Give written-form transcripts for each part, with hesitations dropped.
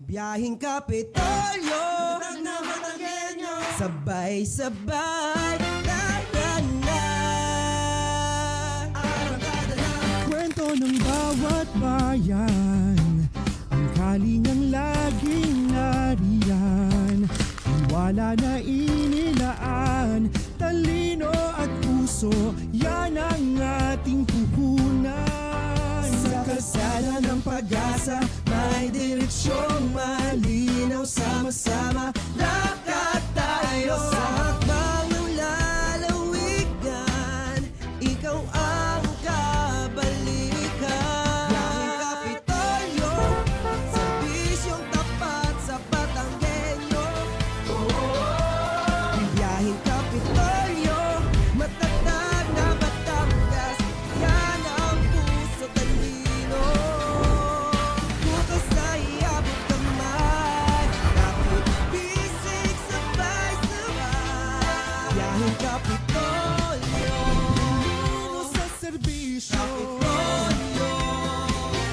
Biyahing Kapitolyo, sabay-sabay, Kwento ng bawat bayan, ang kalingang laging nariyan. Wala na inilaan, talino at puso, yan ang ating puhunan. Sa kalsada ng pag-asa, may direksyong malinaw. Sama-sama, lakad tayo. Sa hakbang ng lalawigan, ikaw ang kabalikan. Biyaheng Kapitolyo, serbisyong tapat sa Batanggenyo. Biyaheng Kapitolyo, matatag na Batangas, yan ang puso talino. Bukas ay abot kamay, kapit bisig sabay-sabay. Biyaheng Kapitolyo, Talino sa serbisyo, Kapitolyo.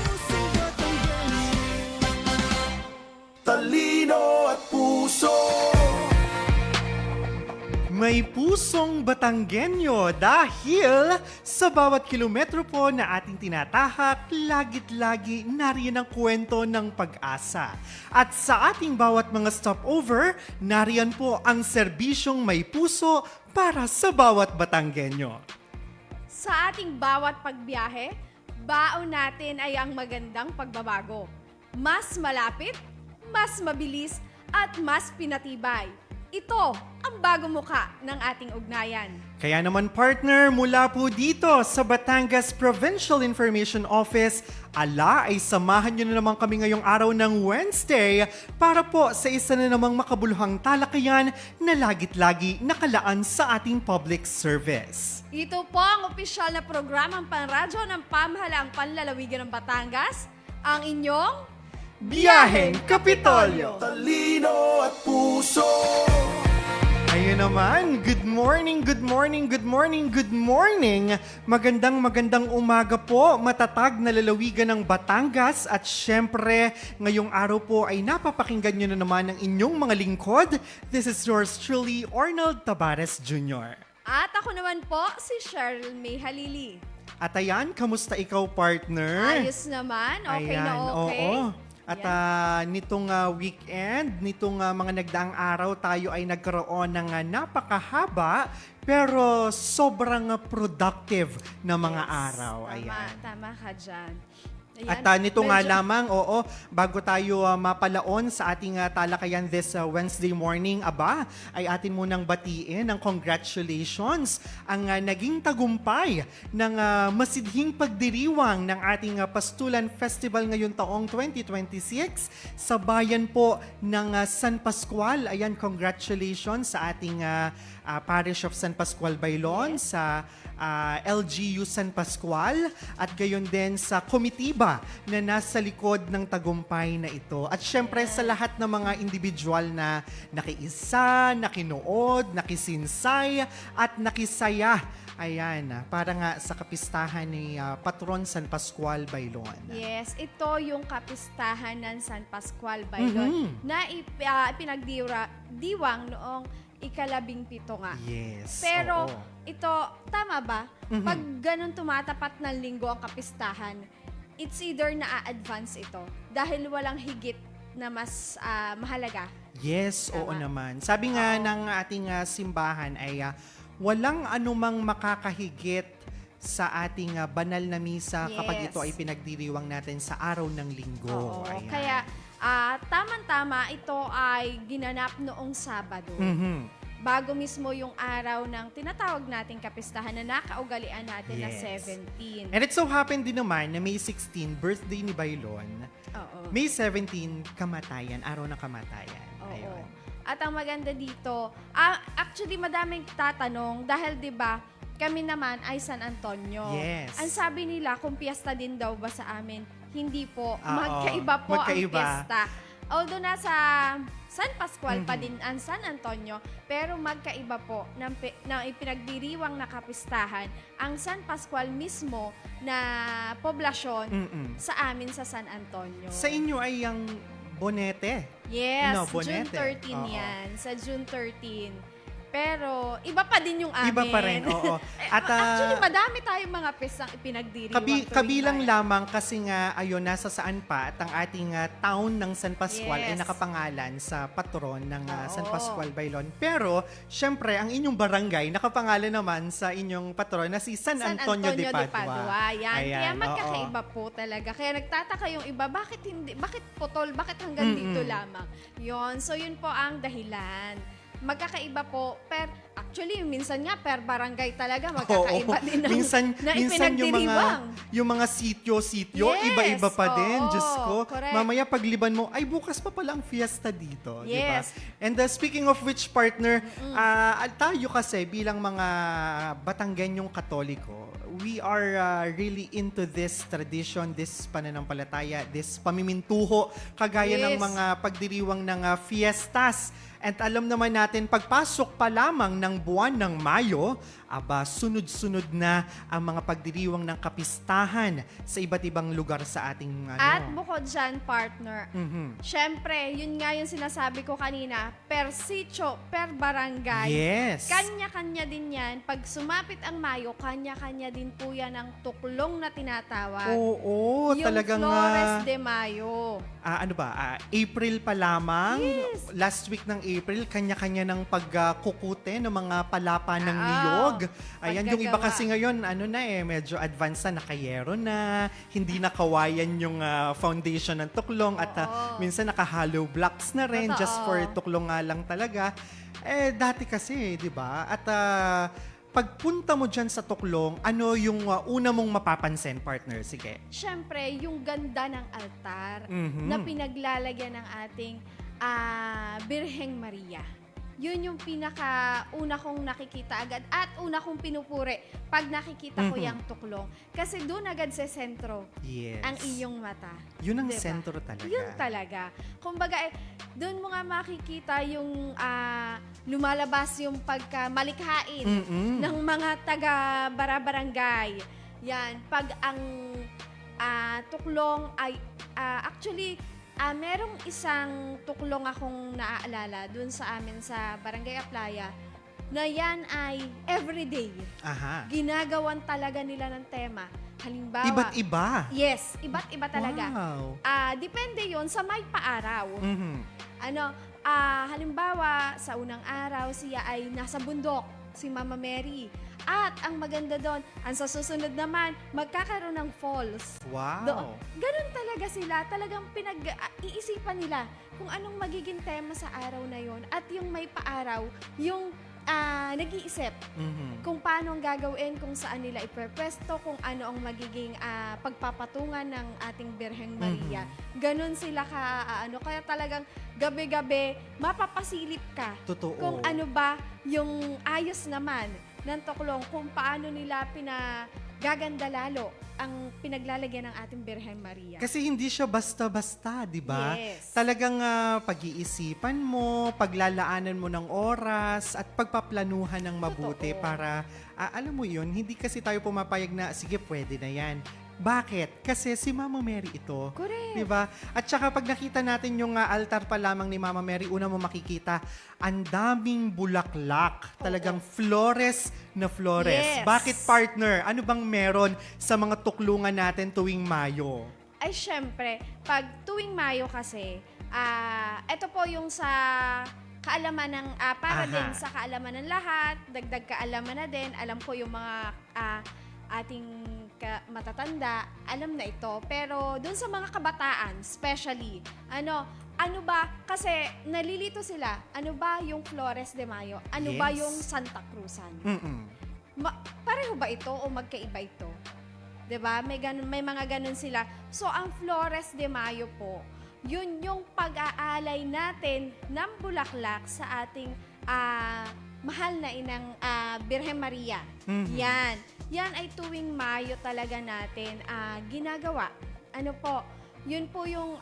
pusong Batanggenyo. Talino at puso. May pusong Batanggenyo dahil sa bawat kilometro po na ating tinatahak, lagit-lagi nariyan ang kwento ng pag-asa. At sa ating bawat mga stopover, nariyan po ang serbisyong may puso para sa bawat Batanggenyo. Sa ating bawat pagbiyahe, baon natin ay ang magandang pagbabago. Mas malapit, mas mabilis, at mas pinatibay. Ito ang bagong muka ng ating ugnayan. Kaya naman partner, mula po dito sa Batangas Provincial Information Office, ay samahan nyo na naman kami ngayong araw ng Wednesday para po sa isa na namang makabuluhang talakayan na lagit-lagi nakalaan sa ating public service. Ito po ang opisyal na programang panradyo ng pamahalaang panlalawigan ng Batangas, ang inyong Biyaheng Kapitolyo! Talino at puso. Ayun naman, good morning, good morning, good morning, good morning. Magandang umaga po, matatag na lalawigan ng Batangas at syempre, ngayong araw po ay napapakinggan nyo na naman ang inyong mga lingkod. This is yours truly, Arnold Tabares Jr. At ako naman po, si Cheryl May Halili. At ayan, kamusta ikaw partner? Ayos naman, okay na Ayan, okay. oo. At nitong weekend, nitong mga nagdaang araw, tayo ay nagkaroon ng napakahaba pero sobrang productive na mga araw. Ayan. Tama ka dyan. Ayan, At nito nga medyo- lamang, bago tayo mapalaon sa ating talakayan this Wednesday morning, ay atin munang batiin ng congratulations ang naging tagumpay ng masidhing pagdiriwang ng ating Pastulan Festival ngayong taong 2026 sa bayan po ng San Pascual. Ayan, congratulations sa ating Parish of San Pascual Bailon, sa LGU San Pascual, at gayon din sa komitiba na nasa likod ng tagumpay na ito. At syempre sa lahat ng mga individual na nakiisa, nakinood, nakisinsay, at nakisaya. Ayan, para nga sa kapistahan ni Patron San Pascual Bailon. Yes, ito yung kapistahan ng San Pascual Bailon na ipinagdiwang noong ika-17 nga. Yes. Pero oo. ito, tama ba? Pag ganun tumatapat ng linggo ang kapistahan, it's either na-advance ito dahil walang higit na mas mahalaga. Yes, oo Tama. naman. Sabi nga ng ating simbahan ay walang anumang makakahigit sa ating banal na misa kapag Yes. ito ay pinagdiriwang natin sa araw ng linggo. Oo, Ayan. kaya tama-tama ito ay ginanap noong Sabado. Mhm. Bago mismo yung araw ng tinatawag nating kapistahan na nakaugalian natin na Yes. 17. And it so happened din naman na May 16, birthday ni Bailon. Oo. May 17, kamatayan, araw ng kamatayan. Oo. Ayun. At ang maganda dito, actually madaming tatanong dahil 'di ba kami naman ay San Antonio. Yes. Ang sabi nila kung piyesta din daw ba sa amin, hindi po. Oo, Magkaiba po magkaiba. ang piyesta. Although nasa San Pascual pa din ang San Antonio, pero magkaiba po ng ipinagdiriwang na kapistahan ang San Pascual mismo na poblasyon sa amin sa San Antonio. Sa inyo ay ang Bonete. Yes, No, June Bonete. 13 Oo. yan. Sa June 13. Pero, iba pa din yung amin. Iba pa rin, oo. At, Actually, madami tayong mga pistang ipinagdiriwang tuwing kabilang bayan. lamang kasi nga, ayun, nasa saan pa at ang ating town ng San Pascual ay Yes. nakapangalan sa patron ng San Oo. Pascual Bailon. Pero, syempre, ang inyong barangay nakapangalan naman sa inyong patron na si San Antonio de Padua. Yan. Kaya Ayan, magkakaiba oo. po talaga. Kaya nagtataka yung iba, bakit putol, bakit hanggang dito Mm-mm. lamang? Yun. So, yun po ang dahilan. Magkakaiba po, actually, minsan nga, per barangay talaga, magkakaiba din ng, minsan na yung ipinagdiriwang. mga sityo, Yes, iba-iba pa din. oo, Diyos ko. correct. Mamaya pagliban mo, ay bukas pa pala ang fiesta dito. Yes. Diba? And speaking of which, partner, tayo kasi bilang mga Batanggenyong Katoliko, we are really into this tradition, this pananampalataya, this pamimintuho, kagaya ng Yes. mga pagdiriwang ng fiestas. At alam naman natin, pagpasok pa lamang ng buwan ng Mayo, sunod-sunod na ang mga pagdiriwang ng kapistahan sa iba't ibang lugar sa ating At bukod dyan, partner, Mhm. syempre, yun nga yung sinasabi ko kanina, per sitio, per barangay, Yes. kanya-kanya din yan. Pag sumapit ang Mayo, kanya-kanya din po yan ang tuklong na tinatawag. Oo, yung talagang Flores de Mayo. April pa lamang. Yes. Last week ng April, kanya-kanya ng pagkukute ng mga palapa ng Oo. niyog. Ayan, yung iba Paggagawa. kasi ngayon, medyo advanced na, nakayero na, hindi nakawayan yung foundation ng tuklong at Oo. minsan naka-hollow blocks na rin Totoo. just for tuklong nga lang talaga. Dati kasi, di ba? At pagpunta mo dyan sa tuklong, ano yung una mong mapapansin, partner? Sige. Syempre, yung ganda ng altar Mhm. na pinaglalagyan ng ating Birheng Maria. Yun yung pinaka-una kong nakikita agad at una kong pinupuri pag nakikita ko Mhm. yung tuklong. Kasi doon agad sa sentro Yes. ang iyong mata. Yun ang Diba? sentro talaga. Yun talaga. Kumbaga, doon mo nga makikita yung lumalabas yung pagkamalikhain Mm-mm. ng mga taga-barabarangay. Yan. Pag ang tuklong ay, actually, merong isang tuklong akong naaalala dun sa amin sa Barangay Aplaya na yan ay everyday. Aha. Ginagawan talaga nila ng tema. Halimbawa, Iba't iba. yes, iba't iba talaga. Wow. Depende yon sa may paaraw. Mhm. Halimbawa, sa unang araw, siya ay nasa bundok, si Mama Mary. At ang maganda doon, ang sa susunod naman, magkakaroon ng falls. Wow. Ganun talaga sila. Talagang iisipan nila kung anong magiging tema sa araw na yon. At yung may paaraw, yung nag-iisip Mhm. kung paano ang gagawin, kung saan nila ipepwesto, kung ano ang magiging pagpapatungan ng ating Birheng Maria. Ganun sila kaya talagang gabi-gabi mapapasilip ka Totoo. kung ano ba yung ayos naman ng tuklong, kung paano nila pinagaganda lalo ang pinaglalagyan ng ating Birhen Maria. Kasi hindi siya basta-basta, di ba? Yes. Talagang pag-iisipan mo, paglalaanan mo ng oras, at pagpaplanuhan ng mabuti Totoo. para, alam mo yun, hindi kasi tayo pumapayag na, sige, pwede na yan. Bakit? Kasi si Mama Mary ito. Correct. Di ba? At saka pag nakita natin yung altar pa lamang ni Mama Mary, una mo makikita, ang daming bulaklak. Talagang flores na flores. Yes. Bakit, partner? Ano bang meron sa mga tuklungan natin tuwing Mayo? Ay, syempre, pag tuwing Mayo kasi, ito po yung sa kaalaman ng, para Aha. din sa kaalaman ng lahat, dagdag kaalaman na din, alam ko yung mga ating matatanda, alam na ito. Pero dun sa mga kabataan, especially, ano ba, kasi nalilito sila, ano ba yung Flores de Mayo? Ano ba Yes. yung Santa Cruzan? Mm-mm. Pareho ba ito o magkaiba ito? 'Di ba? May mga ganun sila. So ang Flores de Mayo po, yun yung pag-aalay natin ng bulaklak sa ating mahal na inang Birhen Maria. Mhm. Yan ay tuwing Mayo talaga natin ginagawa. Ano po? Yun po yung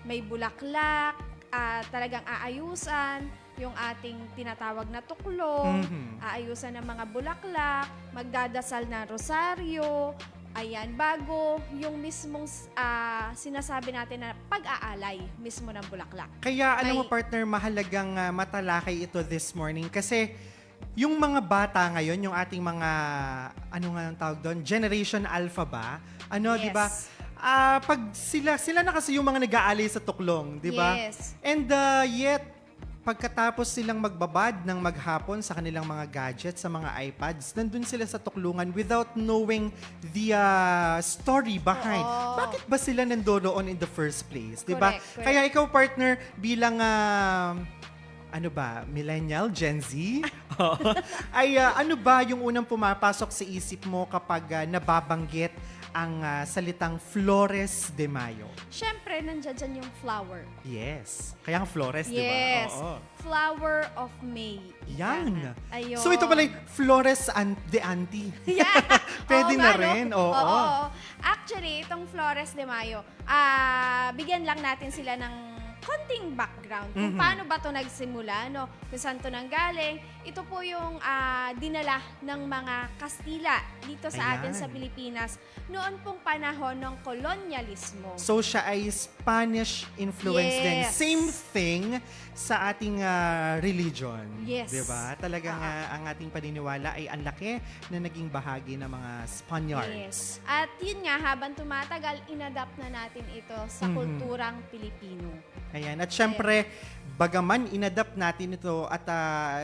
may bulaklak, talagang aayusan yung ating tinatawag na tuklong, Mhm. aayusan ng mga bulaklak, magdadasal ng rosaryo, Ayan, bago yung mismong sinasabi natin na pag-aalay mismo ng bulaklak. Kaya alam mo Ay- partner, mahalagang matalakay ito this morning kasi yung mga bata ngayon, yung ating mga, ano nga ang tawag doon, Generation Alpha ba? Ano, Yes. di ba? Pag sila na kasi yung mga nag-aalay sa tuklong, di ba? Yes. And yet, pagkatapos silang magbabad ng maghapon sa kanilang mga gadgets, sa mga iPads, nandun sila sa tuklungan without knowing the story behind. Oo. Bakit ba sila nandoon in the first place? Di ba? Correct, correct. Kaya ikaw, partner, bilang ano ba, millennial, Gen Z? Oo. Ay ano ba yung unang pumapasok sa isip mo kapag nababanggit ang salitang Flores de Mayo? Siyempre, nandiyan dyan yung flower. Yes. Kaya ang Flores, di ba? Yes. Oo. Flower of May. Yan. Ayun. So ito pala yung Flores de Auntie. Yeah. Pwede Oo na nga, no? rin. Oo. Actually, itong Flores de Mayo, bigyan lang natin sila ng konting background kung paano ba ito nagsimula, no? Kung saan ito nanggaling. Ito po yung dinala ng mga Kastila dito sa atin Ayan. sa Pilipinas noon pong panahon ng kolonyalismo. So siya ay Spanish influence din. Yes. Same thing sa ating religion. Yes. 'Di ba? Talagang ang ating paniniwala ay ang laki na naging bahagi ng mga Spaniards. Yes. At yun nga, habang tumatagal, inadapt na natin ito sa kulturang Pilipino. Ayan. At syempre, bagaman inadapt natin ito at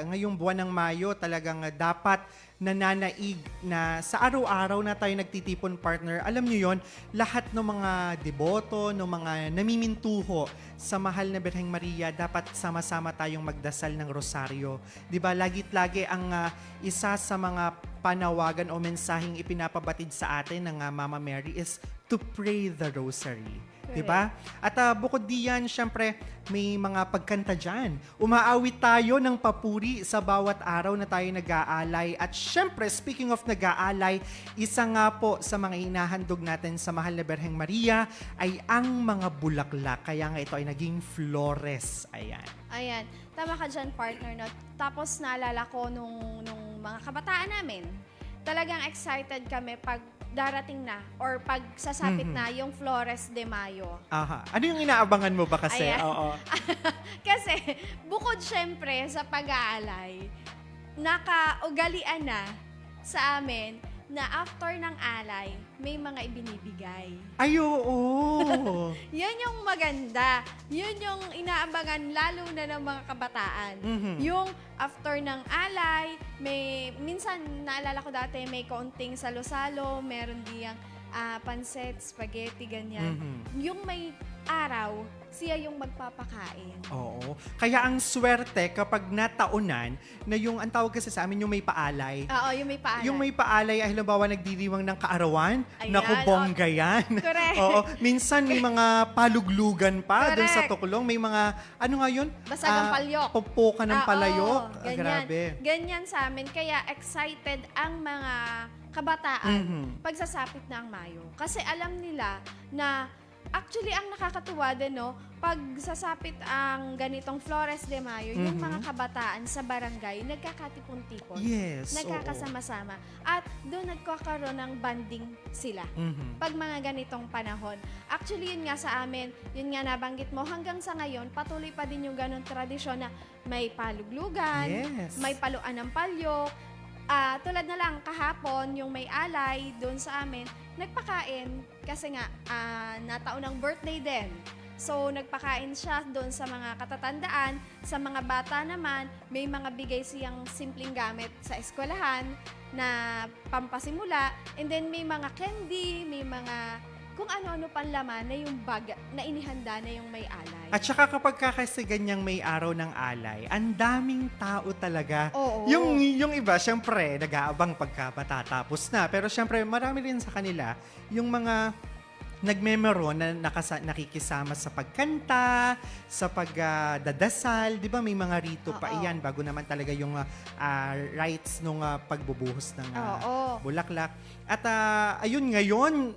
ngayong buwan ng Mayo, talagang dapat nananaig na sa araw-araw na tayo nagtitipon, partner. Alam nyo yon, lahat ng mga deboto, ng mga namimintuho sa mahal na Birheng Maria, dapat sama-sama tayong magdasal ng rosaryo. 'Di ba? Lagit-lagi ang isa sa mga panawagan o mensaheng ipinapabatid sa atin ng Mama Mary is to pray the rosary. Diba? At bukod diyan, syempre, may mga pagkanta dyan. Umaawit tayo ng papuri sa bawat araw na tayo nag-aalay. At syempre, speaking of nag-aalay, isa nga po sa mga inahandog natin sa mahal na Birheng Maria ay ang mga bulaklak. Kaya nga ito ay naging Flores. Ayan. Ayan, tama ka dyan, partner. No? Tapos naalala ko nung mga kabataan namin, talagang excited kami pag darating na or pag sasapit na yung Flores de Mayo. Aha. Ano yung inaabangan mo ba kasi? Ayan. Oo. Kasi bukod syempre sa pag-aalay, nakaugalian na sa amin na after ng alay, may mga ibinibigay. Ay, oo. Yan yung maganda. Yun yung inaabangan lalo na ng mga kabataan. Yung after ng alay, minsan naalala ko dati may kaunting salo-salo, meron diyang pancit, spaghetti, ganyan. Yung may araw, siya yung magpapakain. Oo. Kaya ang swerte kapag nataunan na yung, ang tawag kasi sa amin, yung may paalay. Oo, yung may paalay. Yung may paalay ay halimbawa nagdiriwang ng kaarawan. Ayan, Naku, bongga yan. Correct. Oo. Minsan may mga paluglugan pa dun sa Correct. tukulong. May mga, ano nga yun? Basagang palyok. Pupukan ng palayok. Oo, ganyan. Grabe. Ganyan sa amin. Kaya excited ang mga kabataan pagsasapit na ang Mayo. Kasi alam nila na actually, ang nakakatuwa din, no, pag sasapit ang ganitong Flores de Mayo, yung mga kabataan sa barangay, nagkakatipon-tipon. Yes, Nagkakasama-sama. At doon nagkakaroon ng banding sila. Pag mga ganitong panahon. Actually, yun nga sa amin, yun nga nabanggit mo, hanggang sa ngayon, patuloy pa din yung ganong tradisyon na may paluglugan, Yes. may paluan ng palyok. Tulad na lang kahapon, yung may alay doon sa amin, nagpakain kasi nga nataon ng birthday din. So, nagpakain siya doon sa mga katatandaan. Sa mga bata naman, may mga bigay siyang simpleng gamit sa eskwelahan na pampasimula. And then, may mga candy, may mga kung ano-ano pang laman na yung bag na inihanda na yung may alay. At saka kapag kasi ganyang may araw ng alay, ang daming tao talaga. Oo. Yung iba, syempre, nag-aabang pagka matatapos na. Pero syempre, marami rin sa kanila, yung mga nagmemoro na nakikisama sa pagkanta, sa pagdadasal, di ba may mga rito pa Oo. iyan bago naman talaga yung rites nung pagbubuhos ng Oo. bulaklak. At ayun ngayon,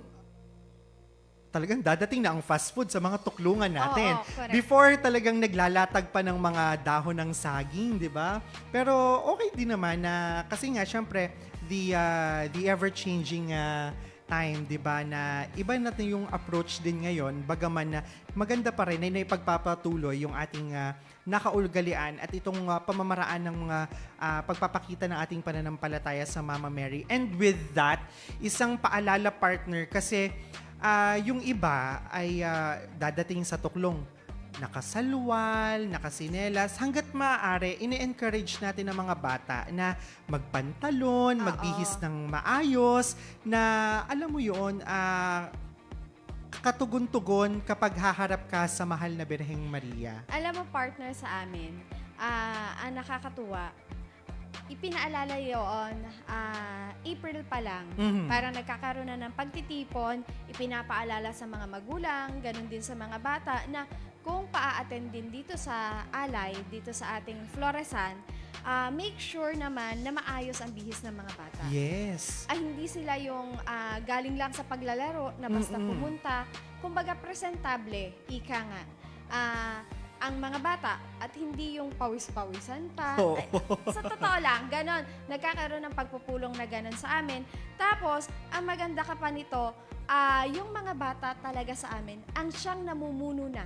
talagang dadating na ang fast food sa mga tuklungan natin. Oo, correct. Before talagang naglalatag pa ng mga dahon ng saging, di ba? Pero okay din naman na kasi nga syempre the ever-changing time, di ba, na iba natin yung approach din ngayon, bagaman na maganda pa rin na ipagpapatuloy yung ating nakaugalian at itong pamamaraan ng mga pagpapakita ng ating pananampalataya sa Mama Mary. And with that, isang paalala, partner, kasi yung iba ay dadating sa tuklong nakasalwal, nakasinelas, hanggat maaari, ini-encourage natin ng mga bata na magpantalon, magbihis ng maayos, na alam mo yun, katugon-tugon kapag haharap ka sa mahal na Birheng Maria. Alam mo, partner, sa amin, ang nakakatuwa, ipinaalala yun, April pa lang, parang nagkakaroon na ng pagtitipon, ipinapaalala sa mga magulang, ganun din sa mga bata, na kung paa-attend din dito sa alay, dito sa ating Floresan, make sure naman na maayos ang bihis ng mga bata. Yes. Hindi sila yung galing lang sa paglalaro na basta pumunta. Kumbaga presentable, ika nga. Ang mga bata at hindi yung pawis-pawisan pa. Oo. Sa totoo lang, ganon. Nagkakaroon ng pagpupulong na ganon sa amin. Tapos, ang maganda ka pa nito, yung mga bata talaga sa amin, ang siyang namumuno na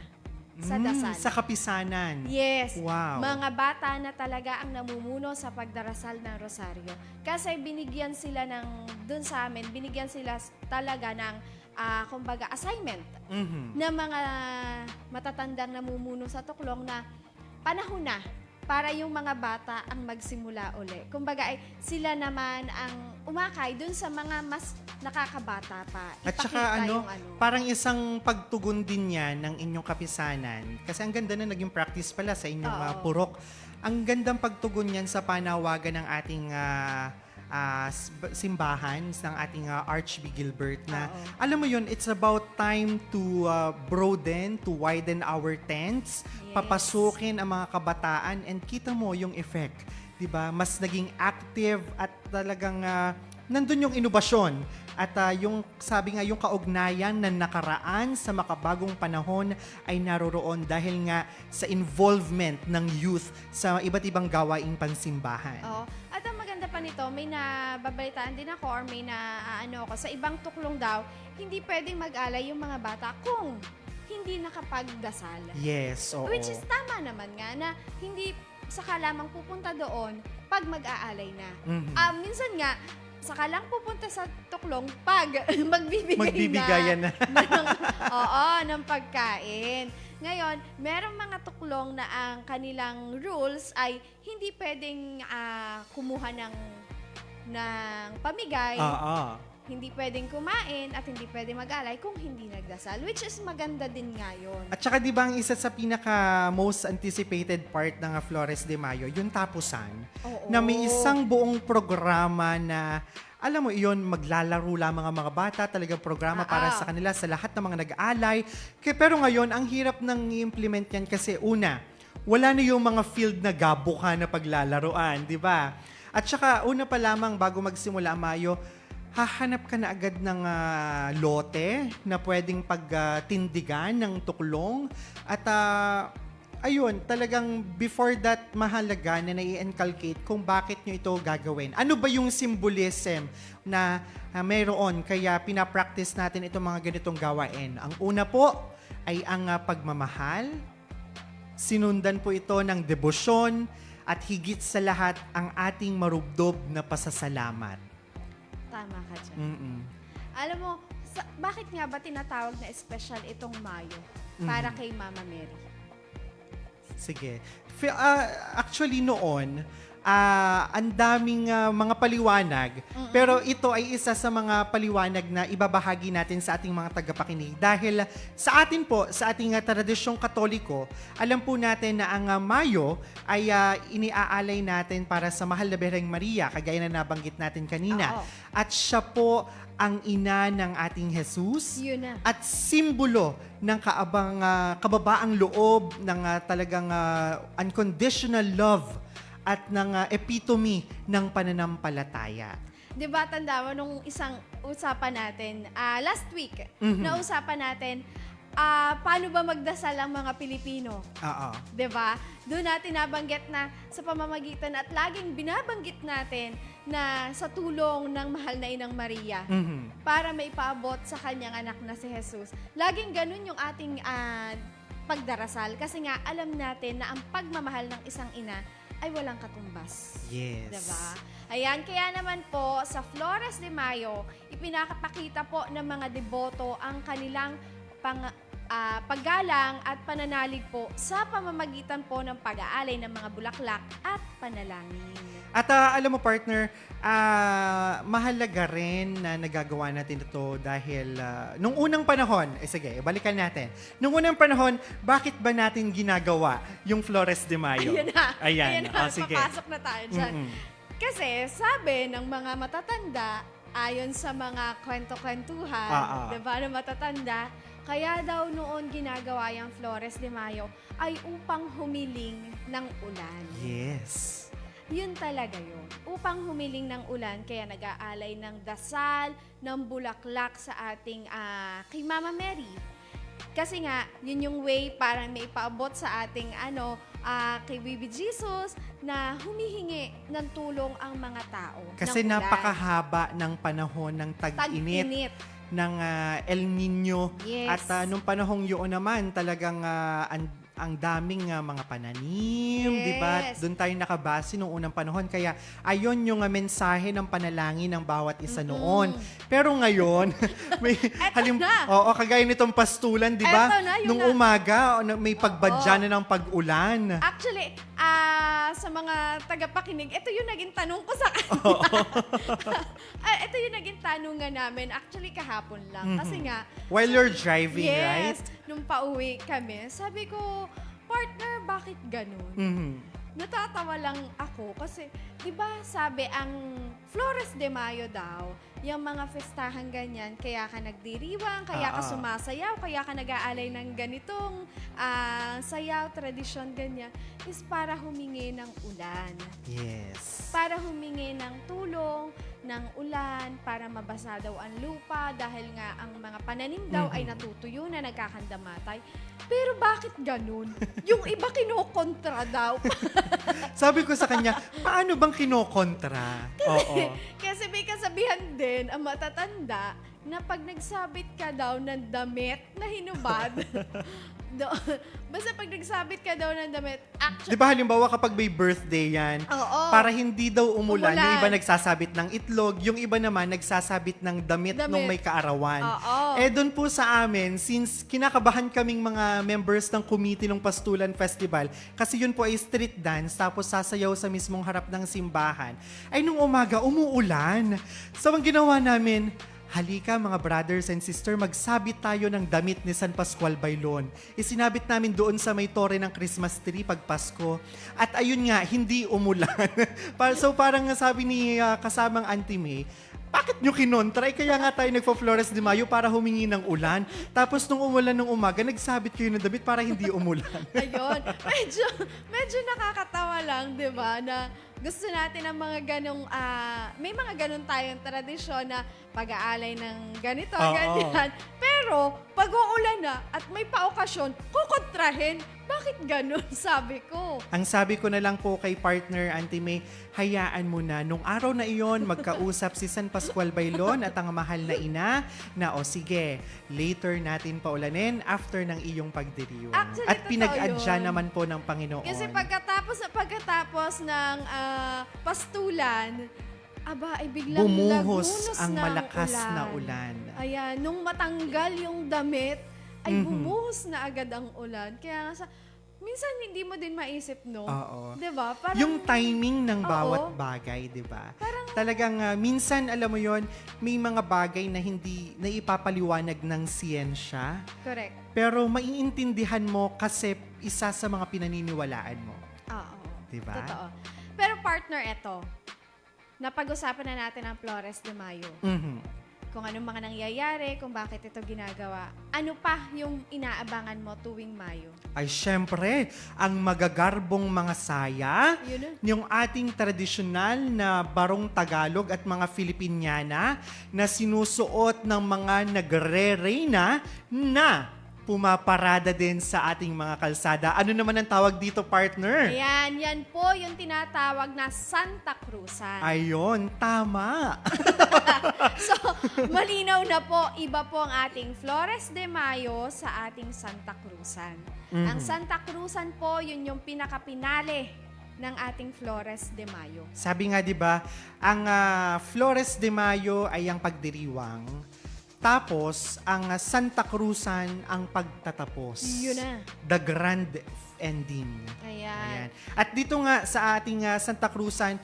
sa dasal. Sa kapisanan. Yes. Wow. Mga bata na talaga ang namumuno sa pagdarasal ng rosaryo. Kasi binigyan sila dun sa amin, binigyan sila talaga ng, kumbaga, assignment na mga matatandang namumuno sa tuklong na panahon na para yung mga bata ang magsimula uli. Kumbaga, sila naman ang umakay dun sa mga mas nakakabata pa. At saka parang isang pagtugon din yan ng inyong kapisanan. Kasi ang ganda na naging practice pala sa inyong purok. Ang gandang pagtugon yan sa panawagan ng ating simbahan, ng ating Archbishop Gilbert na, alam mo yun, it's about time to broaden, to widen our tents, papasukin ang mga kabataan, and kita mo yung effect. Diba? Mas naging active at talagang nandun yung inobasyon at yung sabi nga yung kaugnayan na nakaraan sa makabagong panahon ay naroroon dahil nga sa involvement ng youth sa iba't ibang gawaing pansimbahan. Oo. At ang maganda pa nito, may nababalitaan din ako or may ako sa ibang tuklong daw, hindi pwedeng mag-alay yung mga bata kung hindi nakapagdasal. Yes, oo. Which is tama naman nga na hindi saka lamang pupunta doon pag mag-aalay na. Minsan nga, saka lang pupunta sa tuklong pag magbibigayan na. ng pagkain. Ngayon, merong mga tuklong na ang kanilang rules ay hindi pwedeng kumuha ng pamigay. Hindi pwedeng kumain at hindi pwedeng mag-alay kung hindi nagdasal, which is maganda din nga yun. At saka di ba ang isa sa pinaka most anticipated part ng Flores de Mayo, yung tapusan, na may isang buong programa na, alam mo iyon, maglalaro lamang ang mga bata, talagang programa para sa kanila, sa lahat ng mga nag-aalay. Pero ngayon, ang hirap nang i-implement yan kasi una, wala na yung mga field na gabuka na paglalaroan, di ba? At saka una pa lamang bago magsimula Mayo, hahanap ka na agad ng lote na pwedeng pagtindigan ng tuklong. At ayun, talagang before that mahalaga na nai-inculcate kung bakit nyo ito gagawin. Ano ba yung symbolism na mayroon kaya pinapractice natin itong mga ganitong gawain? Ang una po ay ang pagmamahal. Sinundan po ito ng debosyon at higit sa lahat ang ating marubdob na pasasalamat. Tama ka dyan. Alam mo, bakit nga ba tinatawag na special itong Mayo para kay Mama Mary? Sige. Actually noon, ang daming mga paliwanag. Pero ito ay isa sa mga paliwanag na ibabahagi natin sa ating mga tagapakinig. Dahil sa atin po, sa ating tradisyong Katoliko, alam po natin na ang Mayo ay iniaalay natin para sa mahal na Birheng Maria, kagaya na nabanggit natin kanina. At siya po ang ina ng ating Jesus. Yun na. At simbolo ng kababaang loob ng talagang unconditional love at ng epitome ng pananampalataya. Diba, tanda mo nung isang usapan natin, last week, na usapan natin, paano ba magdasal ang mga Pilipino? Oo. 'Di ba? Doon natin nabanggit na sa pamamagitan at laging binabanggit natin na sa tulong ng mahal na Inang Maria Mhm. para maipaabot sa kanyang anak na si Jesus. Laging ganun yung ating pagdarasal kasi nga alam natin na ang pagmamahal ng isang ina ay walang katumbas. Yes. Diba? Ayan, kaya naman po sa Flores de Mayo, ipinakapakita po ng mga deboto ang kanilang paggalang at pananalig po sa pamamagitan po ng pag-aalay ng mga bulaklak at panalangin. At alam mo partner, mahalaga rin na nagagawa natin ito dahil nung unang panahon, sige, balikan natin. Nung unang panahon, bakit ba natin ginagawa yung Flores de Mayo? Ayan na, sige. papasok na tayo dyan. Mm-mm. Kasi sabi ng mga matatanda, ayon sa mga kwento-kwentuhan, diba, na matatanda, kaya daw noon ginagawa yung Flores de Mayo ay upang humiling ng ulan. Yes. Yun talaga yun. Upang humiling ng ulan, kaya nag-aalay ng dasal, ng bulaklak sa ating kay Mama Mary. Kasi nga, yun yung way para may ipaabot sa ating kay Baby Jesus na humihingi ng tulong ang mga tao. Kasi ng ulan. napakahaba ng panahon ng tag-init. Tag-init. Ng El Nino. Yes. At nung panahong yun naman, talagang ang daming mga pananim, Yes. di ba? Doon tayo nakabase nung unang panahon. Kaya ayon yung mensahe ng panalangin ng bawat isa noon. Pero ngayon, may na. Oo, kagaya nitong pastulan, di ba? Eto na, yun Nung na. umaga, may pagbadya na ng pag-ulan. Actually, sa mga tagapakinig, ito yung naging tanong ko sa kanya. Ito yung naging tanungan namin. Actually, kahapon lang. Kasi nga, While you're driving, right? yes, nung pauwi kami, sabi ko, partner, bakit ganun? Mhm. Natatawa lang ako kasi, di ba sabi ang Flores de Mayo daw, yung mga festahan ganyan, kaya ka nagdiriwang, kaya ka sumasayaw, kaya ka nag-aalay ng ganitong sayaw, tradisyon, ganyan, is para humingi ng ulan. Yes. Para humingi ng tulong, ng ulan, para mabasa daw ang lupa dahil nga ang mga pananim daw ay natutuyo na nagkakandamatay. Pero bakit ganun? Yung iba kinokontra daw. Sabi ko sa kanya, paano bang kinokontra? Oo. Kasi may kasabihan din ang matatanda na pag nagsabit ka daw ng damit na hinubad, basta pag nagsabit ka daw ng damit, Di ba halimbawa kapag may birthday yan, Oo. para hindi daw umulan, Umulan. yung iba nagsasabit ng itlog, yung iba naman nagsasabit ng damit nung may kaarawan. Oo. Eh doon po sa amin, since kinakabahan kaming mga members ng committee ng Pastulan Festival, kasi yun po ay street dance, tapos sasayaw sa mismong harap ng simbahan, ay nung umaga, umuulan. So ang ginawa namin, halika mga brothers and sister, magsabit tayo ng damit ni San Pascual Bailon. Isinabit namin doon sa may tore ng Christmas tree pag Pasko. At ayun nga, hindi umulan. So parang sabi ni kasamang Auntie May, bakit nyo kinontra? Kaya nga tayo nagpo-Flores de Mayo para humingi ng ulan. Tapos nung umulan ng umaga, nagsabit kayo ng damit para hindi umulan. ayun, medyo nakakatawa lang, di ba, na gusto natin ng mga ganong, may mga ganon tayong tradisyon na pag-aalay ng ganito, Oo. ganyan. Pero, pag uulan na at may paokasyon, kukontrahin. Bakit ganon, sabi ko? Ang sabi ko na lang po kay partner Auntie May, hayaan mo na. Nung araw na iyon, magkausap si San Pascual Bailon at ang mahal na ina na, o sige, later natin paulanin after ng iyong pagdiriwang. Actually, At totoo pinag-adya yun. naman po ng Panginoon. Kasi pagkatapos ng pastulan, ay biglang Bumuhos lagunos ang ng malakas na ulan. Ayan, nung matanggal yung damit, ay Mhm. bumuhos na agad ang ulan. Kaya nga minsan hindi mo din maisip, no? Oo. Diba? Parang, Yung timing ng Oo. bawat bagay, di ba? Talagang minsan, alam mo yon, may mga bagay na hindi na ipapaliwanag ng siyensya, correct. pero maiintindihan mo kasi isa sa mga pinaniniwalaan mo. Oo. Diba? Totoo. Pero partner, eto. Napag-usapan na natin ang Flores de Mayo. Mhm. Kung anong mga nangyayari, kung bakit ito ginagawa. Ano pa yung inaabangan mo tuwing Mayo? Ay, syempre, ang magagarbong mga saya, Yun na. yung ating tradisyonal na barong Tagalog at mga Filipiniana na sinusuot ng mga nagre-reyna na pumaparada din sa ating mga kalsada. Ano naman ang tawag dito, partner? Ayan, yan po yung tinatawag na Santa Cruzan. Ayun, tama. So, malinaw na po, iba po ang ating Flores de Mayo sa ating Santa Cruzan. Ang Santa Cruzan po, yun yung pinakapinale ng ating Flores de Mayo. Sabi nga 'di ba, ang Flores de Mayo ay ang pagdiriwang. Tapos ang Santa Cruzan ang pagtatapos. Yun na. The grand ending. Ayan. At dito nga sa ating Santa Cruzan,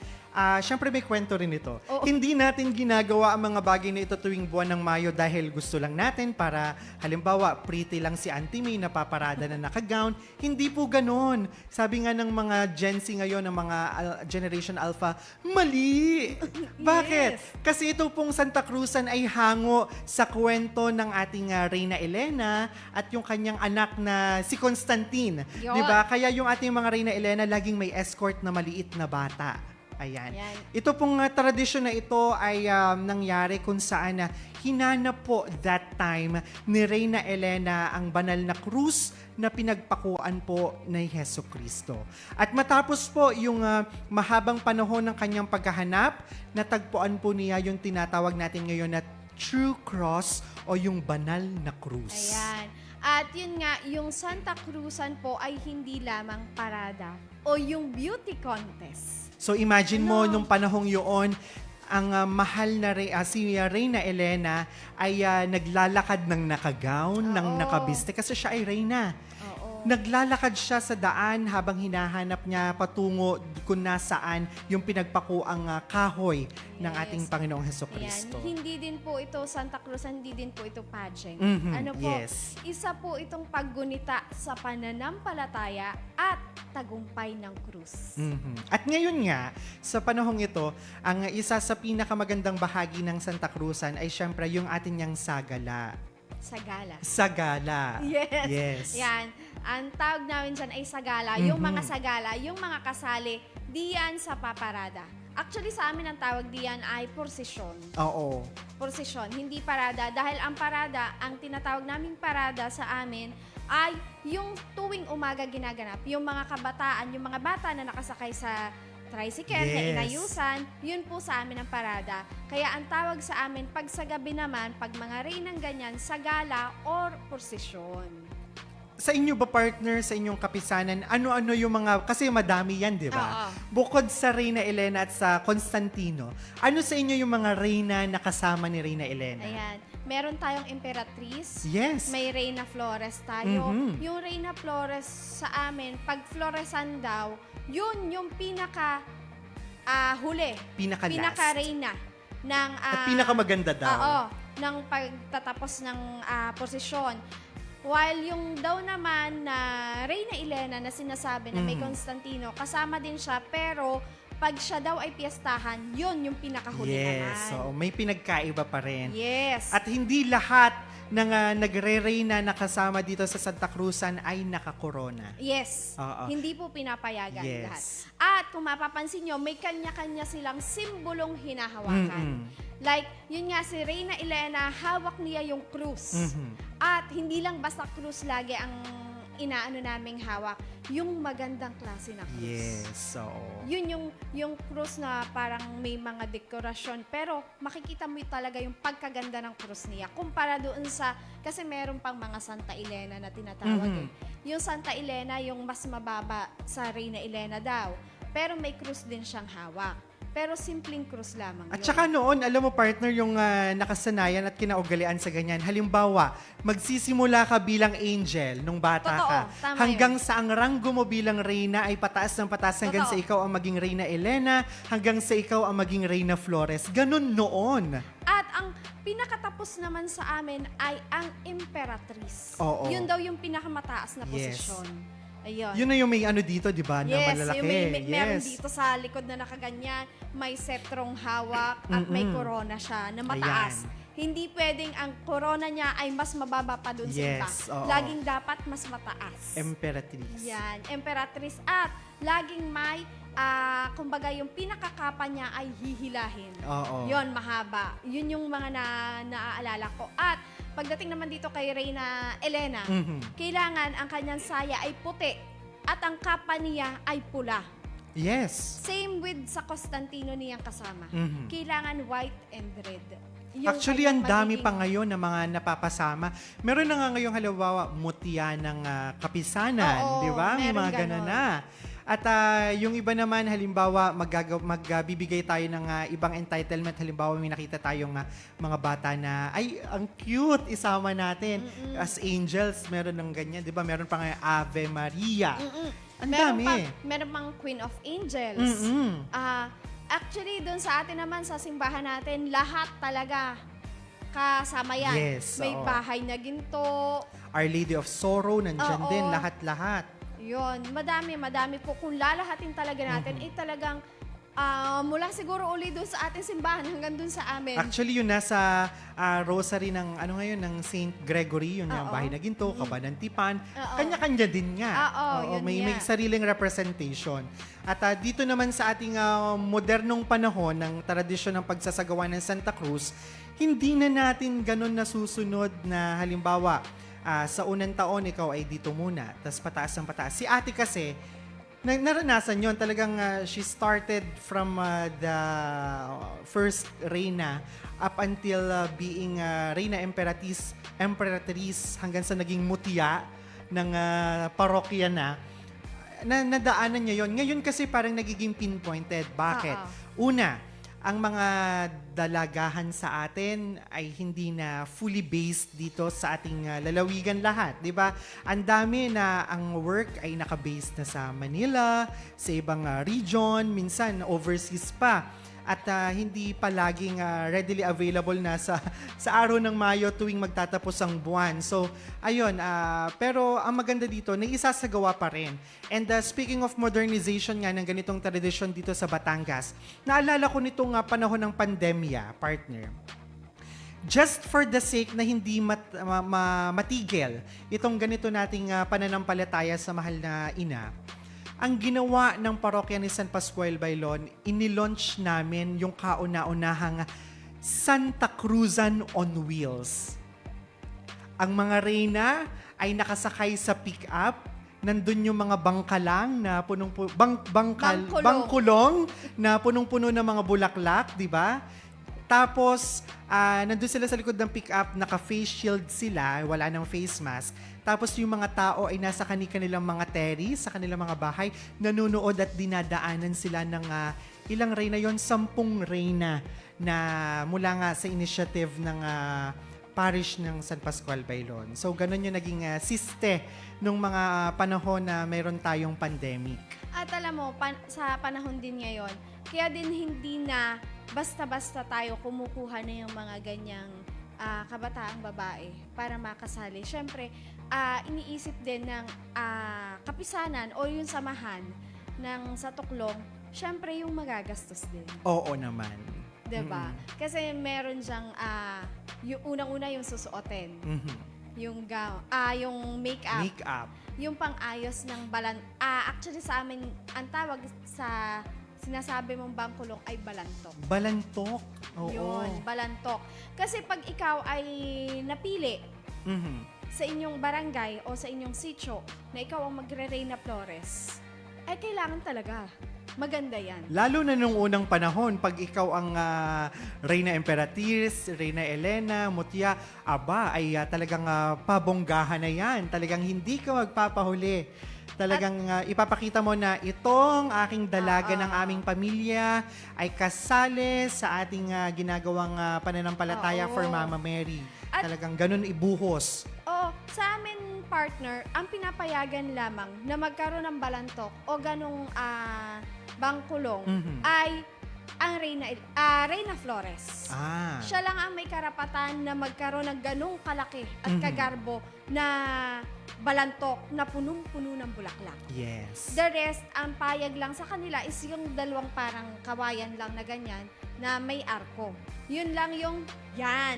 syempre may kwento rin ito. Oo. Hindi natin ginagawa ang mga bagay na ito tuwing buwan ng Mayo dahil gusto lang natin para halimbawa pretty lang si Auntie May napaparada na naka-gown. Hindi po ganon. Sabi nga ng mga Gen Z ngayon, ng mga Generation Alpha, mali! Bakit? Kasi ito pong Santa Cruzan ay hango sa kwento ng ating Reyna Elena at yung kanyang anak na si Constantine. Yun. 'Di ba? Kaya yung ating mga Reyna Elena laging may escort na maliit na bata. Ayan. Ayan. Ito pong tradisyon na ito ay nangyari kung saan hinanap po that time ni Reyna Elena ang banal na krus na pinagpakuan po ni Heso Kristo. At matapos po yung mahabang panahon ng kanyang paghahanap, natagpuan po niya yung tinatawag natin ngayon na true cross o yung banal na krus. Ayan. At yun nga, yung Santa Cruzan po ay hindi lamang parada o yung beauty contest. So imagine mo nung panahong yun, ang mahal na si Reyna Elena ay naglalakad ng nakagown, ng Oo. nakabiste kasi siya ay Reyna. Oo. Naglalakad siya sa daan habang hinahanap niya patungo kung nasaan yung pinagpakuang kahoy ng Yes. ating Panginoong Hesukristo. Ayan. Hindi din po ito Santa Cruzan, hindi din po ito pageant. Mhm, Ano po? yes. Isa po itong paggunita sa pananampalataya at tagumpay ng krus. Mhm. At ngayon nga, sa panahong ito, ang isa sa pinakamagandang bahagi ng Santa Cruzan ay syempre yung ating niyang sagala. Sagala. Sagala. Yes. Yes. Yan. Ang tawag namin dyan ay sagala. Yung mga sagala, yung mga kasali, diyan sa paparada. Actually, sa amin ang tawag diyan ay porsisyon. Oo. Porsisyon, hindi parada. Dahil ang parada, ang tinatawag naming parada sa amin ay yung tuwing umaga ginaganap. Yung mga kabataan, yung mga bata na nakasakay sa tricycle na Yes. inayusan, yun po sa amin ang parada. Kaya ang tawag sa amin, pag sa gabi naman, pag mga reynang ganyan, sagala or porsisyon. Sa inyo ba, partner, sa inyong kapisanan, ano-ano yung mga, kasi madami yan, di ba? Oo. Bukod sa Reyna Elena at sa Constantino, ano sa inyo yung mga reyna na kasama ni Reyna Elena? Ayan. Meron tayong Imperatriz. Yes. May Reyna Flores tayo. Mhm. Yung Reyna Flores sa amin, pag Floresan daw, yun yung pinaka huli. Pinaka-last. Pinaka-Reyna ng At pinakamaganda daw. Oo, ng pagtatapos ng posisyon. While yung daw naman na Reyna Elena na sinasabi na may Constantino, kasama din siya pero pag siya daw ay piyestahan, yun yung pinakahuli Yes. naman. So, may pinagkaiba pa rin. Yes. At hindi lahat ng nagre-reyna na kasama dito sa Santa Cruzan ay nakakorona. Yes. Oo. Hindi po pinapayagan Yes. lahat. At kung mapapansin nyo, may kanya-kanya silang simbolong hinahawakan. Like, yun nga si Reyna Elena, hawak niya yung krus. At hindi lang basta krus lagi ang inaano naming hawak. Yung magandang klase na krus. Yes. So, Yun yung krus na parang may mga dekorasyon. Pero makikita mo talaga yung pagkaganda ng krus niya. Kumpara doon sa, kasi meron pang mga Santa Elena na tinatawag eh. Yung Santa Elena, yung mas mababa sa Reyna Elena daw. Pero may krus din siyang hawak. Pero simpleng krus lamang at yun. saka noon, alam mo partner, yung nakasanayan at kinaugalian sa ganyan. Halimbawa, magsisimula ka bilang angel nung bata Totoo, ka. tama Hanggang sa ang ranggo mo bilang reyna ay pataas ng pataas hanggang Totoo. sa ikaw ang maging Reyna Elena, hanggang sa ikaw ang maging Reyna Flores. Ganun noon. At ang pinakatapos naman sa amin ay ang Imperatriz. Oo. Yun daw yung pinakamataas na Yes. posisyon. Ayun. Yun na yung may ano dito, di ba? Na Yes, malalaki. yung meron Yes. dito sa likod na nakaganyan, may setrong hawak at may corona siya na mataas. Hindi pwedeng ang corona niya ay mas mababa pa dun sa iba. Yes, oo. Laging dapat mas mataas. Emperatriz. Yan, Emperatriz. At laging may, kumbaga yung pinakakapa niya ay hihilahin. Oo. Yon mahaba. Yun yung mga naaalala ko. At pagdating naman dito kay Reyna Elena, kailangan ang kanyang saya ay puti at ang kapa niya ay pula. Yes. Same with sa Constantino niyang kasama. Kailangan white and red. Yung Actually, ang kanyang dami magiging- pa ngayon na mga napapasama. Meron na nga ngayong halimbawa, mutya ng kapisanan, Oo, di ba? May meron mga ganun ganon. na. At yung iba naman, halimbawa, magbibigay tayo ng ibang entitlement. Halimbawa, may nakita tayong mga bata na, ay, ang cute, isama natin. As angels, meron ng ganyan. Di ba? Meron pa nga Ave Maria. Ang dami. Meron pang Queen of Angels. Mm-mm. Actually, doon sa atin naman, sa simbahan natin, lahat talaga kasama yan. Yes, May oo. bahay na ginto. Our Lady of Sorrow, nandyan Oo. din, lahat-lahat. Yun, madami po. Kung lalahatin talaga natin, talagang mula siguro uli doon sa ating simbahan hanggang doon sa amin. Actually, yun nasa rosary ng, ng Saint Gregory, yun yung Oo. bahay na ginto, Kabanantipan. Oo. Kanya-kanya din nga. Oo, yun may nga. sariling representation. At dito naman sa ating modernong panahon ng tradisyon ng pagsasagawa ng Santa Cruz, hindi na natin ganun nasusunod na halimbawa, sa unang taon, ikaw ay dito muna, tas pataas ang pataas. Si ate kasi, naranasan yon talagang she started from the first Reyna up until being Reyna Emperatriz hanggang sa naging mutya ng parokya na nadaanan niya yon. Ngayon kasi parang nagiging pinpointed. Bakit? Una, ang mga dalagahan sa atin ay hindi na fully based dito sa ating lalawigan lahat, 'di ba? Ang dami na ang work ay naka-based na sa Manila, sa ibang region, minsan overseas pa. At hindi palaging readily available na sa araw ng Mayo tuwing magtatapos ang buwan. So, ayun. Pero ang maganda dito, naisasagawa pa rin. And speaking of modernization nga ng ganitong tradisyon dito sa Batangas, naalala ko nitong panahon ng pandemya, partner. Just for the sake na hindi matigil itong ganito nating pananampalataya sa mahal na ina, ang ginawa ng parokya ni San Pascual Bailon, inilaunch namin yung kauna-unahang Santa Cruzan on Wheels. Ang mga reyna ay nakasakay sa pick-up. Nandun yung mga bangkalang na bangkulong na punong-puno ng mga bulaklak, di ba? Tapos, nandun sila sa likod ng pick-up, naka-face shield sila, wala nang face mask. Tapos yung mga tao ay nasa kanilang mga terrace, sa kanilang mga bahay, nanonood at dinadaanan sila ng ilang reyna yon, 10 reyna na mula nga sa initiative ng parish ng San Pascual Bailon. So, ganun yung naging siste nung mga panahon na mayroon tayong pandemic. At alam mo, sa panahon din ngayon, kaya din hindi na basta-basta tayo kumukuha na yung mga ganyang kabataang babae para makasali. Siyempre, iniisip din ng kapisanan o yung samahan ng sa tuklong, siyempre yung magagastos din. Oo naman. Diba? Kasi meron diyang, yung unang-una yung susuotin. Yung gown, yung makeup. Make-up. Yung pang-ayos ng actually sa amin, ang tawag sa sinasabi mong bangkulong ay balantok. Balantok. Oo. Yun, balantok. Kasi pag ikaw ay napili sa inyong barangay o sa inyong sitio na ikaw ang magre-Reyna Flores, ay kailangan talaga. Maganda yan. Lalo na nung unang panahon, pag ikaw ang Reyna Emperatriz, Reyna Elena, Mutya, ay talagang pabonggahan na yan. Talagang hindi ka magpapahuli. Talagang ipapakita mo na itong aking dalaga ng aming pamilya ay kasali sa ating ginagawang pananampalataya for Mama Mary. At- Talagang ganun ibuhos. Sa amin, partner, ang pinapayagan lamang na magkaroon ng balantok o ganong bangkulong ay ang Reyna Flores. Siya lang ang may karapatan na magkaroon ng ganong kalaki at kagarbo na balantok na punong-puno ng bulaklak. Yes. The rest, ang payag lang sa kanila is yung dalawang parang kawayan lang na ganyan na may arko. Yun lang yung,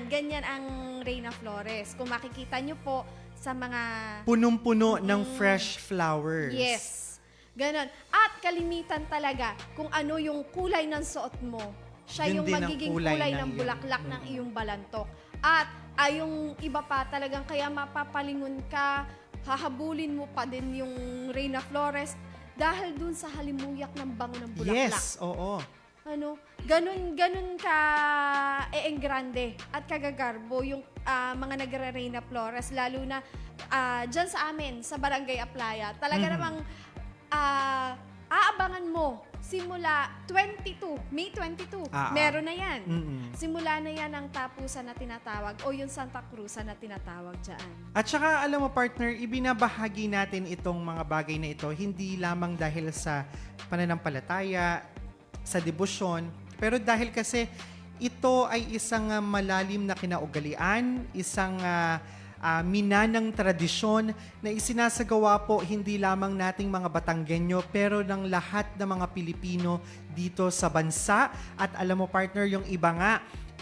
ganyan ang Reyna Flores. Kung makikita nyo po sa mga... Punong-puno ng fresh flowers. Yes. Ganon. At kalimitan talaga kung ano yung kulay ng suot mo. Siya Yun yung din ang magiging kulay kulay ng ng iyong- bulaklak ng iyong balantok. At yung iba pa talagang kaya mapapalingon ka, hahabulin mo pa din yung Reyna Flores dahil dun sa halimuyak ng bango ng bulaklak. Yes, oo. Ganun ka grande at kagagarbo yung mga nagre-Reyna Flores, lalo na dyan sa amin, sa Barangay Aplaya. Talaga namang aabangan mo simula May 22. Meron na yan. Simula na yan ang tapusan na tinatawag o yung Santa Cruzan na tinatawag dyan. At saka, alam mo partner, ibinabahagi natin itong mga bagay na ito hindi lamang dahil sa pananampalataya, sa debosyon, pero dahil kasi ito ay isang malalim na kinaugalian, isang minanang tradisyon na isinasagawa po hindi lamang nating mga Batanggenyo pero ng lahat ng mga Pilipino dito sa bansa. At alam mo partner, yung iba nga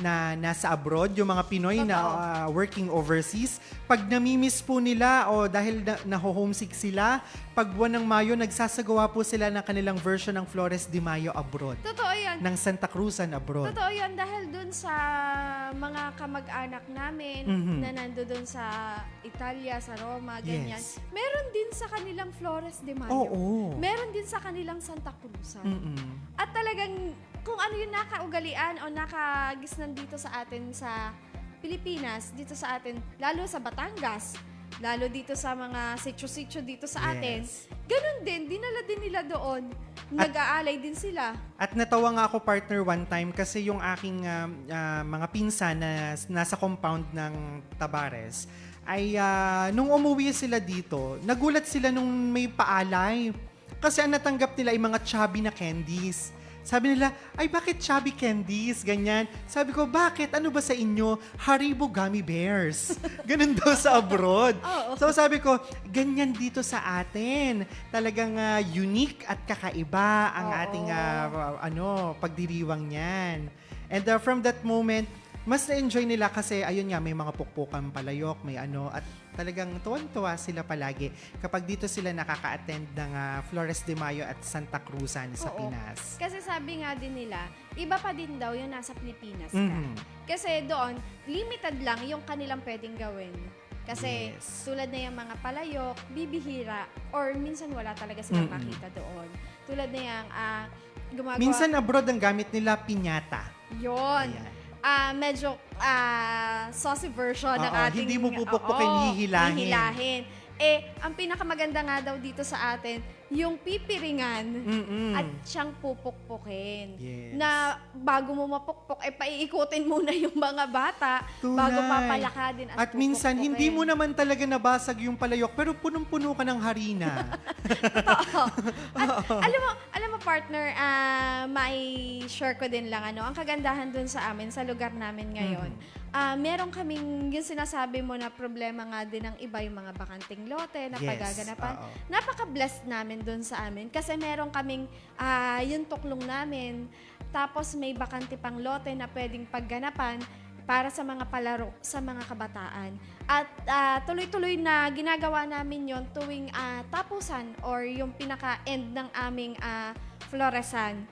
na nasa abroad, yung mga Pinoy na working overseas, pag namimiss po nila o dahil naho-homesick sila, pag buwan ng Mayo, nagsasagawa po sila ng kanilang version ng Flores de Mayo abroad. Totoo yan. Ng Santa Cruzan abroad. Totoo yan dahil dun sa mga kamag-anak namin na nando dun sa Italia, sa Roma, ganyan. Yes. Meron din sa kanilang Flores de Mayo. Oo. Meron din sa kanilang Santa Cruzan. Mm-mm. At talagang kung ano yung nakaugalian o nakagisnan dito sa atin sa Pilipinas, dito sa atin, lalo sa Batangas, lalo dito sa mga sityo-sityo dito sa atin, ganun din, dinala din nila doon. Nag-aalay din sila. At natawa nga ako partner one time kasi yung aking mga pinsan na nasa compound ng Tabares ay nung umuwi sila dito, nagulat sila nung may paalay. Kasi ang natanggap nila ay mga chubby na candies. Sabi nila, ay bakit chubby candies? Ganyan. Sabi ko, bakit? Ano ba sa inyo? Haribo gummy bears. Ganun daw sa abroad. So sabi ko, ganyan dito sa atin. Talagang unique at kakaiba ang ating pagdiriwang niyan. And from that moment, mas na-enjoy nila kasi ayun nga, may mga pukpukan palayok, may at talagang tuwan-tuwa sila palagi kapag dito sila nakaka-attend ng Flores de Mayo at Santa Cruzan sa Pinas. Kasi sabi nga din nila, iba pa din daw yung nasa Pilipinas ka. Kasi doon, limited lang yung kanilang pwedeng gawin. Kasi tulad na yung mga palayok, bibihira, or minsan wala talaga silang makita doon. Tulad na yung gumagawa... Minsan abroad ang gamit nila piñata. Yun. Medyo saucy version ng ating... Hindi mo pupukpukin, hihilahin. Ang pinakamaganda nga daw dito sa atin, yung pipiringan at siyang pupukpukin. Yes. Na bago mo mapukpok, paiikutin muna yung mga bata bago papalakadin at minsan, pupukpukin. hindi mo naman talaga nabasag yung palayok, pero punong-puno ka ng harina. Totoo. At alam mo partner, may share ko din lang ang kagandahan dun sa amin, sa lugar namin ngayon. Meron kaming yung sinasabi mo na problema nga din ng iba yung mga bakanting lote na pagaganapan. Napaka-blessed namin dun sa amin kasi meron kaming yung tuklong namin, tapos may bakante pang lote na pwedeng pagganapan para sa mga palaro, sa mga kabataan. At tuloy-tuloy na ginagawa namin yon tuwing tapusan or yung pinaka-end ng aming floresan.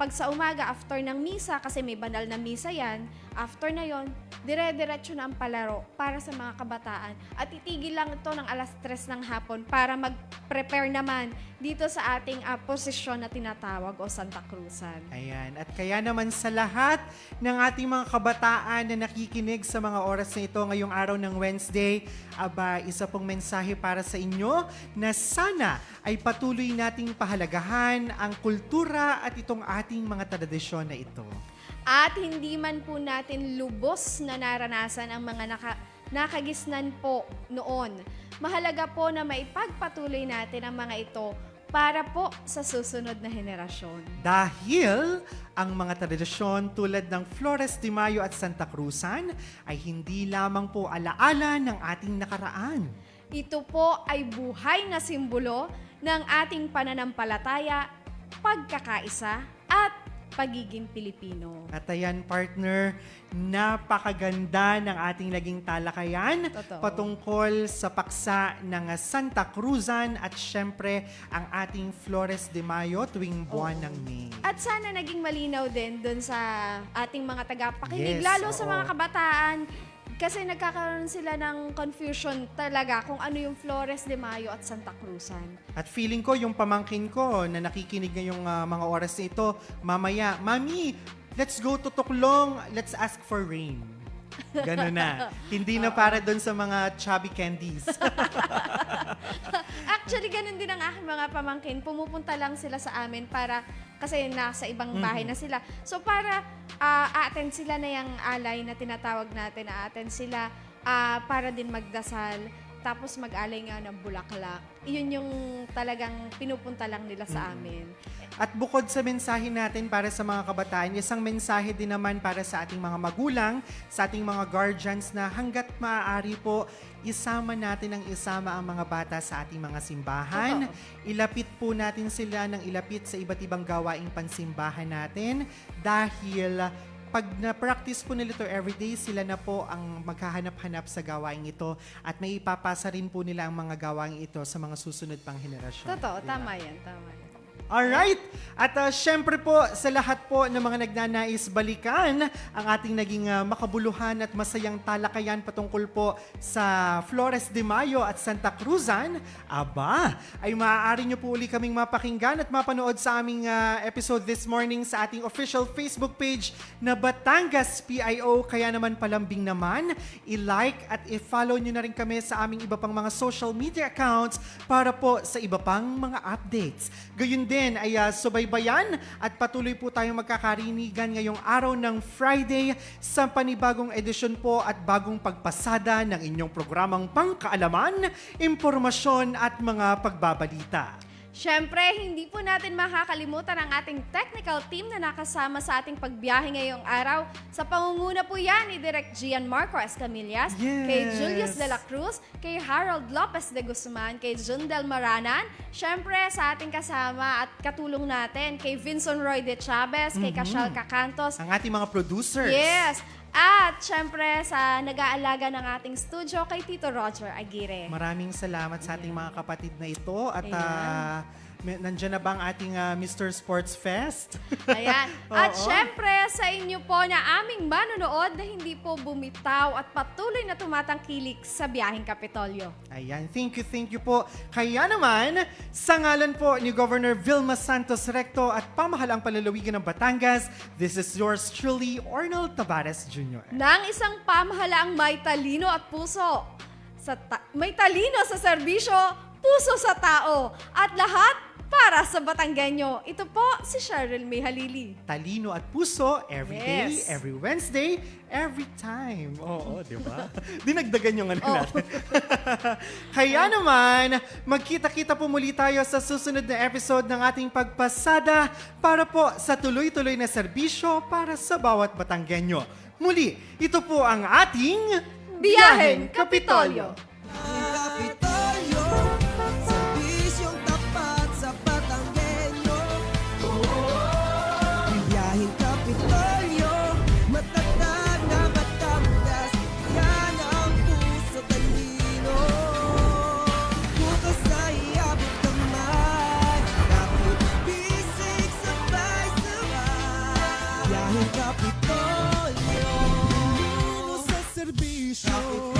Pag sa umaga, after ng misa, kasi may banal na misa yan, after na yon, dire-diretso na ang palaro para sa mga kabataan. At itigil lang ito ng 3:00 ng hapon para mag-prepare naman dito sa ating posisyon na tinatawag o Santa Cruzan. Ayan. At kaya naman sa lahat ng ating mga kabataan na nakikinig sa mga oras na ito ngayong araw ng Wednesday, isa pong mensahe para sa inyo na sana ay patuloy nating pahalagahan ang kultura at itong ating mga tradisyon na ito. At hindi man po natin lubos na naranasan ang mga nakagisnan po noon. Mahalaga po na maipagpatuloy natin ang mga ito para po sa susunod na henerasyon. Dahil ang mga tradisyon tulad ng Flores de Mayo at Santa Cruzan ay hindi lamang po alaala ng ating nakaraan. Ito po ay buhay na simbolo ng ating pananampalataya, pagkakaisa, at pagiging Pilipino. At ayan, partner, napakaganda ng ating naging talakayan Totoo. patungkol sa paksa ng Santa Cruzan at syempre ang ating Flores de Mayo tuwing buwan ng May. At sana naging malinaw din dun sa ating mga tagapakinig, Yes, lalo sa oo. mga kabataan. Kasi nagkakaroon sila ng confusion talaga kung ano yung Flores de Mayo at Santa Cruzan. At feeling ko, yung pamangkin ko na nakikinig ngayong mga oras na ito, mamaya, Mami, let's go to Tuklong, let's ask for rain. Gano'n na. Hindi na para doon sa mga chubby candies. Actually, ganun din ang aking mga pamangkin. Pumupunta lang sila sa amin para, kasi nasa ibang bahay na sila. So para a-attend sila na yung alay na tinatawag natin, a-attend sila para din magdasal, tapos mag-alay nga ng bulaklak. Iyon yung talagang pinupunta lang nila sa amin. At bukod sa mensahe natin para sa mga kabataan, isang mensahe din naman para sa ating mga magulang, sa ating mga guardians na hanggat maaari po, isama natin ang isama ang mga bata sa ating mga simbahan. Ilapit po natin sila ng ilapit sa iba't ibang gawaing pansimbahan natin dahil pag na-practice po nila ito everyday, sila na po ang maghahanap-hanap sa gawaing ito at may ipapasa rin po nila ang mga gawaing ito sa mga susunod pang henerasyon. Totoo, Diba? tama yan, tama yan. Alright! At syempre po, sa lahat po ng mga nagnanais balikan ang ating naging makabuluhan at masayang talakayan patungkol po sa Flores de Mayo at Santa Cruzan, aba, ay maaari nyo po uli kaming mapakinggan at mapanood sa aming episode this morning sa ating official Facebook page na Batangas PIO. Kaya naman palambing naman, i-like at i-follow nyo na rin kami sa aming iba pang mga social media accounts para po sa iba pang mga updates. Gayun din ay subaybayan at patuloy po tayong magkakarinigan ngayong araw ng Friday sa panibagong edisyon po at bagong pagpasada ng inyong programang pangkaalaman, impormasyon at mga pagbabalita. Siyempre, hindi po natin makakalimutan ang ating technical team na nakasama sa ating pagbiyahe ngayong araw. Sa pangunguna po yan ni Direk Gian Marco Escamillas, Yes. kay Julius de la Cruz, kay Harold Lopez de Guzman, kay Jundel Maranan. Siyempre, sa ating kasama at katulong natin, kay Vincent Roy de Chavez, kay Cashal Cacantos. Ang ating mga producers. Yes! At siyempre, sa nag-aalaga ng ating studio, kay Tito Roger Aguirre. Maraming salamat sa ating mga kapatid na ito at Ayan. nandiyan na ba ang ating Mr. Sports Fest? Ayan. At Oo. syempre, sa inyo po na aming manonood na hindi po bumitaw at patuloy na tumatangkilik sa biyaheng Kapitolyo. Ayan, thank you po. Kaya naman, sa ngalan po ni Governor Vilma Santos Recto at pamahalaang palalawigan ng Batangas, this is yours truly, Arnold Tabares Jr. Nang isang pamahalaang may talino at puso. May talino sa serbisyo, puso sa tao, at lahat para sa Batanggenyo. Ito po si Cheryl May Halili. Talino at puso, every day, Yes. every Wednesday, every time. Oo, di ba? Dinagdagan yung ano Oo. natin. Kaya naman, magkita-kita po muli tayo sa susunod na episode ng ating pagpasada para po sa tuloy-tuloy na serbisyo para sa bawat Batanggenyo. Muli, ito po ang ating Biyaheng Kapitolyo. Kapitolyo, serbisyong tapat sa Batanggenyo. Biyaheng Kapitolyo, matatag na Batangas, yan ang puso talino. Bukas ay abot kamay, kapit bisig sabay-sabay. Biyaheng Kapitolyo, Sa serbisyo